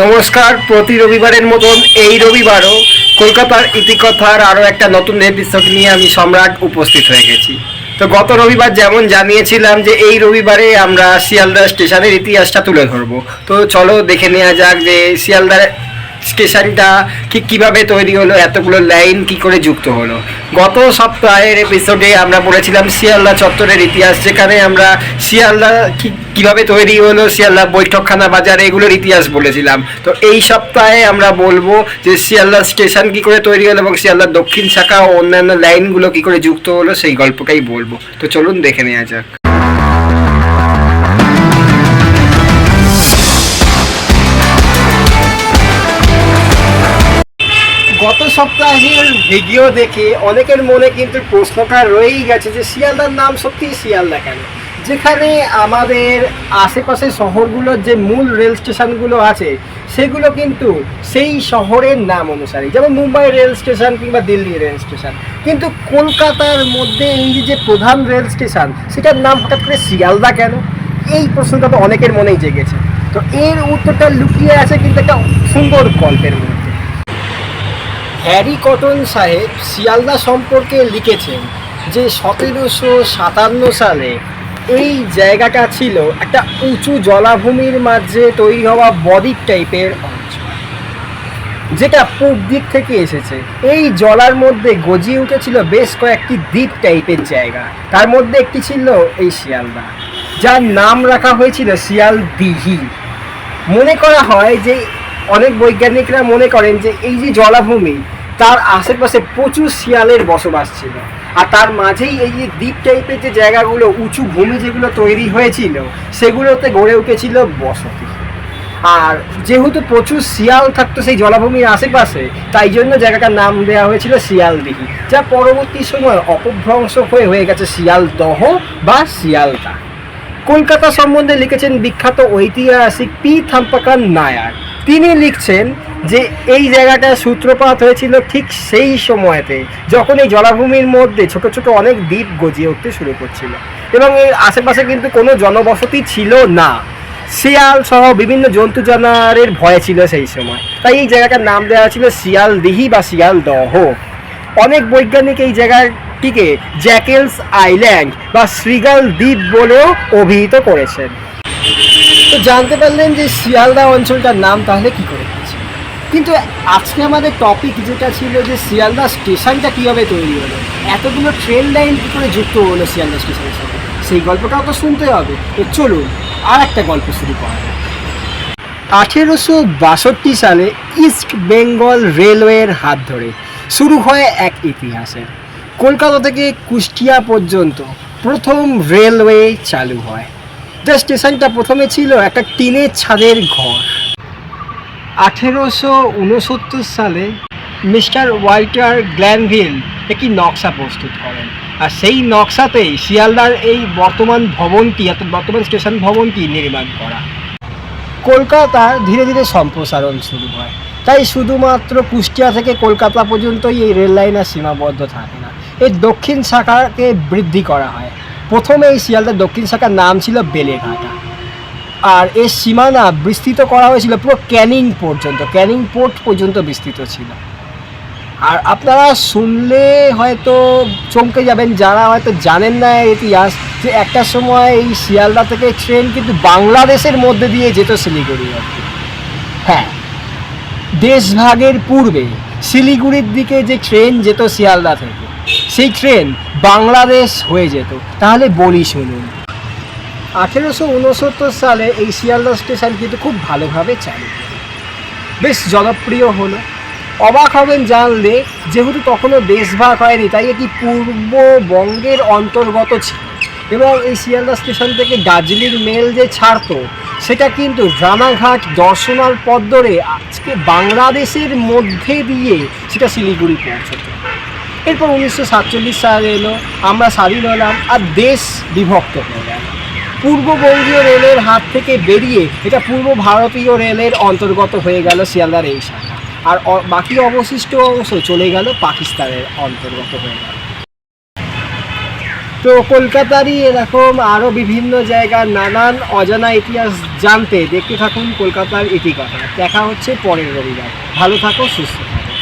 নমস্কার। প্রতি রবিবারের মতন এই রবিবারও কলকাতার ইতিকথার আরও একটা নতুন এপিসোড নিয়ে আমি সম্রাট উপস্থিত হয়ে গেছি। তো গত রবিবার যেমন জানিয়েছিলাম যে এই রবিবারে আমরা শিয়ালদা স্টেশনের ইতিহাসটা তুলে ধরবো। তো চলো দেখে নেওয়া যাক যে শিয়ালদা স্টেশনটা ঠিক কীভাবে তৈরি হলো, এতগুলো লাইন কি করে যুক্ত হলো। গত সপ্তাহের এপিসোডে আমরা বলেছিলাম শিয়ালদা চত্বরের ইতিহাস, যেখানে আমরা শিয়ালদা কীভাবে তৈরি হলো, শিয়ালদা বৈঠকখানা বাজার এগুলোর ইতিহাস বলেছিলাম। তো এই সপ্তাহে আমরা বলবো যে শিয়ালদা স্টেশন কি করে তৈরি হলো এবং শিয়ালদার দক্ষিণ শাখা ও অন্যান্য লাইনগুলো কি করে যুক্ত হলো সেই গল্পটাই বলবো। তো চলুন দেখে নেওয়া যাক। গত সপ্তাহের ভিডিও দেখে অনেকের মনে কিন্তু প্রশ্নটা রয়েই গেছে যে শিয়ালদার নাম সত্যিই শিয়ালদা কেন, যেখানে আমাদের আশেপাশে শহরগুলোর যে মূল রেল স্টেশনগুলো আছে সেগুলো কিন্তু সেই শহরের নাম অনুসারে, যেমন মুম্বাই রেল স্টেশন কিংবা দিল্লি রেল স্টেশন। কিন্তু কলকাতার মধ্যে এই যে প্রধান রেল স্টেশন সেটার নাম হঠাৎ করে শিয়ালদা কেন, এই প্রশ্নটা তো অনেকের মনেই জেগেছে। তো এর উত্তরটা লুকিয়ে আছে কিন্তু একটা সুন্দর গল্পের মধ্যে। হ্যারি কটন সাহেব শিয়ালদা সম্পর্কে লিখেছেন যে 1757 সালে এই জায়গাটা ছিল একটা উঁচু জলাভূমির মাঝে তৈরি হওয়া বদ্বীপ টাইপের অঞ্চল, যেটা পূব দিক থেকে এসেছে। এই জলার মধ্যে গজিয়ে উঠেছিল বেশ কয়েকটি দ্বীপ টাইপের জায়গা, তার মধ্যে একটি ছিল এই শিয়ালদা, যার নাম রাখা হয়েছিল শিয়ালদিহি। মনে করা হয় যে অনেক বৈজ্ঞানিকরা মনে করেন যে এই যে জলাভূমি তার আশেপাশে প্রচুর শিয়ালের বসবাস ছিল, আর তার মাঝেই এই যে দ্বীপ টাইপের যে জায়গাগুলো উঁচু ভূমি যেগুলো তৈরি হয়েছিল সেগুলোতে গড়ে উঠেছিল বসতি। আর যেহেতু প্রচুর শিয়াল থাকতো সেই জলাভূমির আশেপাশে, তাই জন্য জায়গাটার নাম দেওয়া হয়েছিল শিয়ালদিহি, যা পরবর্তী সময় অপভ্রংশ হয়ে গেছে শিয়ালদহ বা শিয়ালদা। কলকাতা সম্বন্ধে লিখেছেন বিখ্যাত ঐতিহাসিক পি থাম্পাকান নায়ার। তিনি লিখছেন যে এই জায়গাটার সূত্রপাত হয়েছিল ঠিক সেই সময়তে যখন এই জলাভূমির মধ্যে ছোট ছোট অনেক দ্বীপ গজিয়ে উঠতে শুরু করছিল এবং এর আশেপাশে কিন্তু কোনো জনবসতি ছিল না। শিয়াল সহ বিভিন্ন জন্তু জানোয়ারের ভয় ছিল সেই সময়, তাই এই জায়গাটার নাম দেওয়া ছিল শিয়ালদিহি বা শিয়ালদহ। অনেক বৈজ্ঞানিক এই জায়গাটিকে জ্যাকেলস আইল্যান্ড বা শ্রীগাল দ্বীপ বলেও অভিহিত করেছেন। তো জানতে পারলেন যে শিয়ালদা অঞ্চলটার নাম তাহলে কী করে হয়েছে। কিন্তু আজকে আমাদের টপিক যেটা ছিল যে শিয়ালদা স্টেশনটা কীভাবে তৈরি হলো, এতগুলো ট্রেন লাইন কী করে যুক্ত হলো শিয়ালদা স্টেশনের সাথে, সেই গল্পটাও তো শুনতে হবে। তো চলুন আর একটা গল্প শুরু করা হয়। 1862 সালে ইস্ট বেঙ্গল রেলওয়ের হাত ধরে শুরু হয় এক ইতিহাসের। কলকাতা থেকে কুষ্টিয়া পর্যন্ত প্রথম রেলওয়ে চালু হয়। যে স্টেশনটা প্রথমে ছিল একটা টিনের ছাদের ঘর। 1869 সালে মিস্টার ওয়াল্টার গ্ল্যানভিল একটি নকশা প্রস্তুত করেন, আর সেই নকশাতেই শিয়ালদার এই বর্তমান ভবনটি অর্থাৎ বর্তমান স্টেশন ভবনটি নির্মাণ করা। কলকাতা ধীরে ধীরে সম্প্রসারণ শুরু হয়, তাই শুধুমাত্র কুষ্টিয়া থেকে কলকাতা পর্যন্তই এই রেল লাইন আর সীমাবদ্ধ থাকে না, এর দক্ষিণ শাখাকে বৃদ্ধি করা হয়। প্রথমে এই শিয়ালদার দক্ষিণ শাখার নাম ছিল বেলেঘাটা, আর এর সীমানা বিস্তৃত করা হয়েছিল পুরো ক্যানিং পোর্ট পর্যন্ত বিস্তৃত ছিল। আর আপনারা শুনলে হয়তো চমকে যাবেন, যারা হয়তো জানেন না ইতিহাস, যে একটা সময় এই শিয়ালদা থেকে ট্রেন কিন্তু বাংলাদেশের মধ্যে দিয়ে যেত শিলিগুড়ি অবধি। হ্যাঁ, দেশভাগের পূর্বে শিলিগুড়ির দিকে যে ট্রেন যেত শিয়ালদা থেকে, সেই ট্রেন বাংলাদেশ হয়ে যেত। তাহলে বলি শুনুন। 1869 সালে এই শিয়ালদা স্টেশন কিন্তু খুব ভালোভাবে চালু হলো, বেশ জনপ্রিয় হলো। অবাক হবেন জানলে, যেহেতু তখনও দেশভাগ হয়নি তাই এটি পূর্ববঙ্গের অন্তর্গত ছিল এবং এই শিয়ালদা স্টেশন থেকে দার্জিলিং মেল যে ছাড়তো সেটা কিন্তু রানাঘাট দর্শনার পথ ধরে আজকে বাংলাদেশের মধ্যে দিয়ে সেটা শিলিগুড়ি পৌঁছত। এরপর 1947 সাল এলো, আমরা স্বাধীন হলাম আর দেশ বিভক্ত হয়ে গেল। পূর্ববঙ্গীয় রেলের হাত থেকে বেরিয়ে এটা পূর্ব ভারতীয় রেলের অন্তর্গত হয়ে গেল শিয়ালদার এই শাখা, আর বাকি অবশিষ্ট অংশ চলে গেল পাকিস্তানের অন্তর্গত হয়ে গেল। তো কলকাতারই এরকম আরও বিভিন্ন জায়গার নানান অজানা ইতিহাস জানতে দেখতে থাকুন কলকাতার ইতিকথা। দেখা হচ্ছে পরের রবিবার। ভালো থাকো, সুস্থ থাকো।